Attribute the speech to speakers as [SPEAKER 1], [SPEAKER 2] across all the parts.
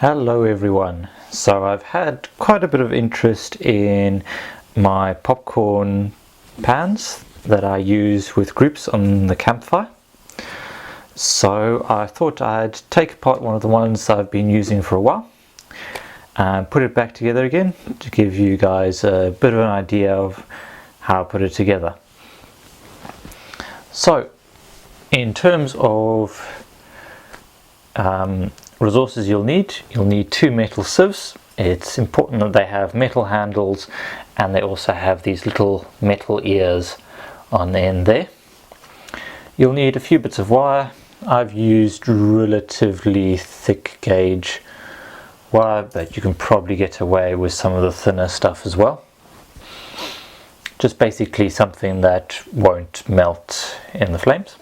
[SPEAKER 1] Hello everyone. So I've had quite a bit of interest in my popcorn pans that I use with groups on the Campfire. So I thought I'd take apart one of the ones I've been using for a while and put it back together again to give you guys a bit of an idea of how I put it together. So in terms of resources you'll need two metal sieves. It's important that they have metal handles and they also have these little metal ears on the end there. You'll need a few bits of wire. I've used relatively thick gauge wire, but you can probably get away with some of the thinner stuff as well. Just basically something that won't melt in the flames.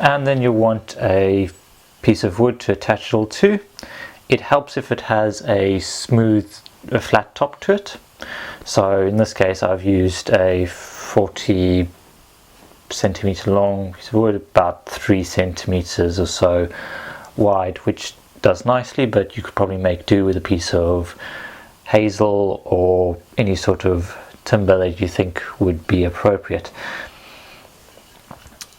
[SPEAKER 1] And then you'll want a piece of wood to attach it all to. It helps if it has a smooth, flat top to it. So in this case I've used a 40 centimeter long piece of wood, about 3 centimeters or so wide, which does nicely, but you could probably make do with a piece of hazel or any sort of timber that you think would be appropriate.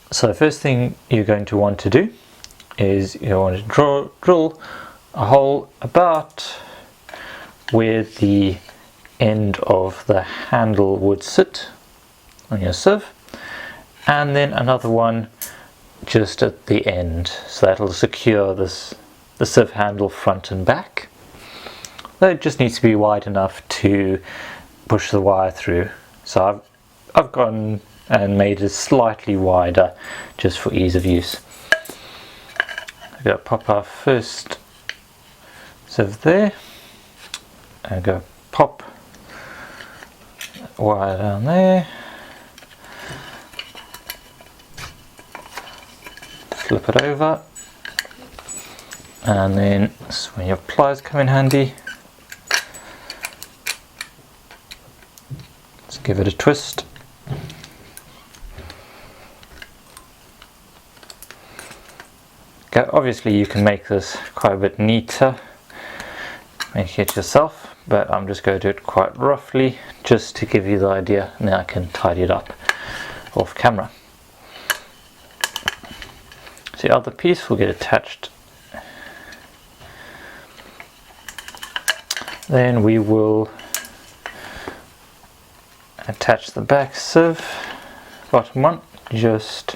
[SPEAKER 1] So the first thing you're going to want to do is you want to drill a hole about where the end of the handle would sit on your sieve, and then another one just at the end, so that'll secure the sieve handle front and back. That just needs to be wide enough to push the wire through. So I've gone and made it slightly wider just for ease of use. I'm going to pop our first sieve there and go pop wire down there, flip it over, and then this is when your pliers come in handy. Let's give it a twist. Okay, obviously you can make this quite a bit neater, make it yourself, but I'm just going to do it quite roughly just to give you the idea, and then I can tidy it up off camera. So the other piece will get attached. Then we will attach the back sieve, bottom one, just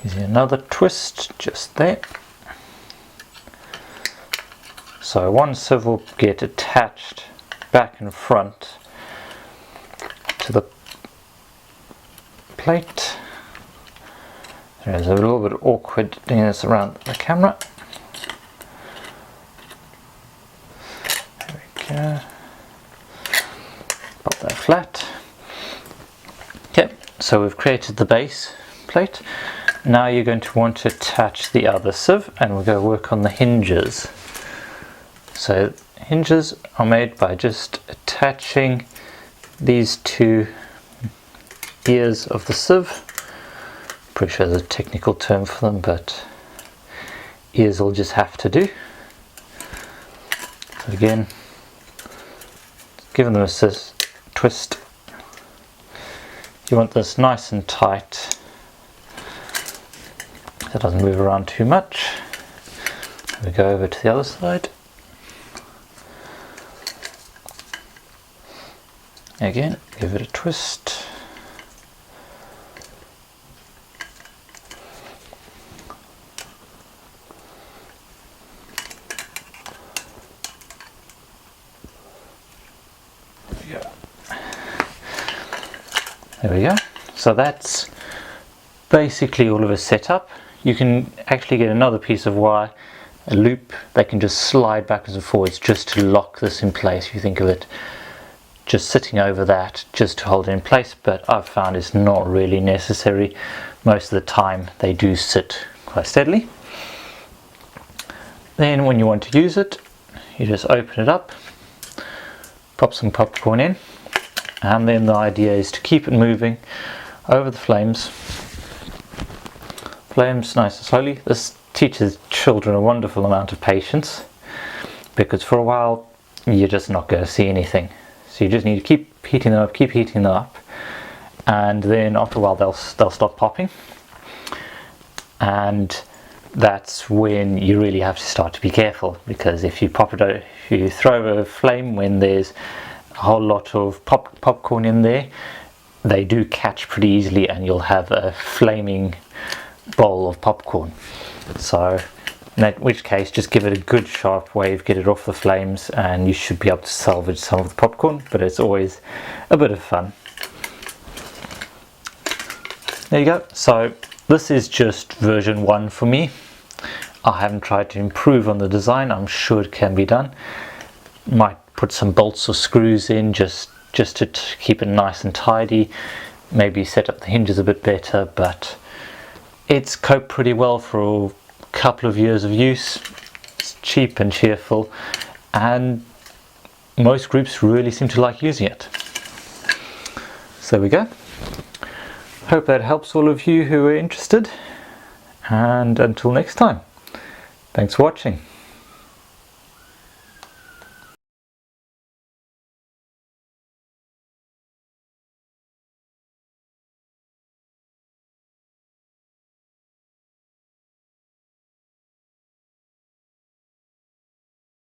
[SPEAKER 1] using another twist just there. So one sieve will get attached back and front to the plate. It's a little bit awkward doing this around the camera. There we go. Pop that flat. Okay, so we've created the base plate. Now you're going to want to attach the other sieve, and we're going to work on the hinges. So hinges are made by just attaching these two ears of the sieve. Pretty sure there's a technical term for them, but ears will just have to do. So again, giving them a twist. You want this nice and tight, so it doesn't move around too much. We go over to the other side. Again, give it a twist. There we go. So that's basically all of it set up. You can actually get another piece of wire, a loop that can just slide backwards and forwards just to lock this in place. If you think of it just sitting over that just to hold it in place, but I've found it's not really necessary. Most of the time they do sit quite steadily. Then when you want to use it, you just open it up, pop some popcorn in, and then the idea is to keep it moving over the flames. Flames nice and slowly. This teaches children a wonderful amount of patience. because for a while you're just not going to see anything. So you just need to keep heating them up, and then after a while they'll stop popping, and that's when you really have to start to be careful, because if you throw a flame when there's a whole lot of popcorn in there, they do catch pretty easily and you'll have a flaming bowl of popcorn. So in which case, just give it a good sharp wave, get it off the flames, and you should be able to salvage some of the popcorn, but it's always a bit of fun. There you go. So this is just version 1 for me. I haven't tried to improve on the design. I'm sure it can be done. Might put some bolts or screws in just to keep it nice and tidy. Maybe set up the hinges a bit better, but it's coped pretty well for a couple of years of use. It's cheap and cheerful, and most groups really seem to like using it. So there we go. Hope that helps all of you who are interested, and until next time, thanks for watching.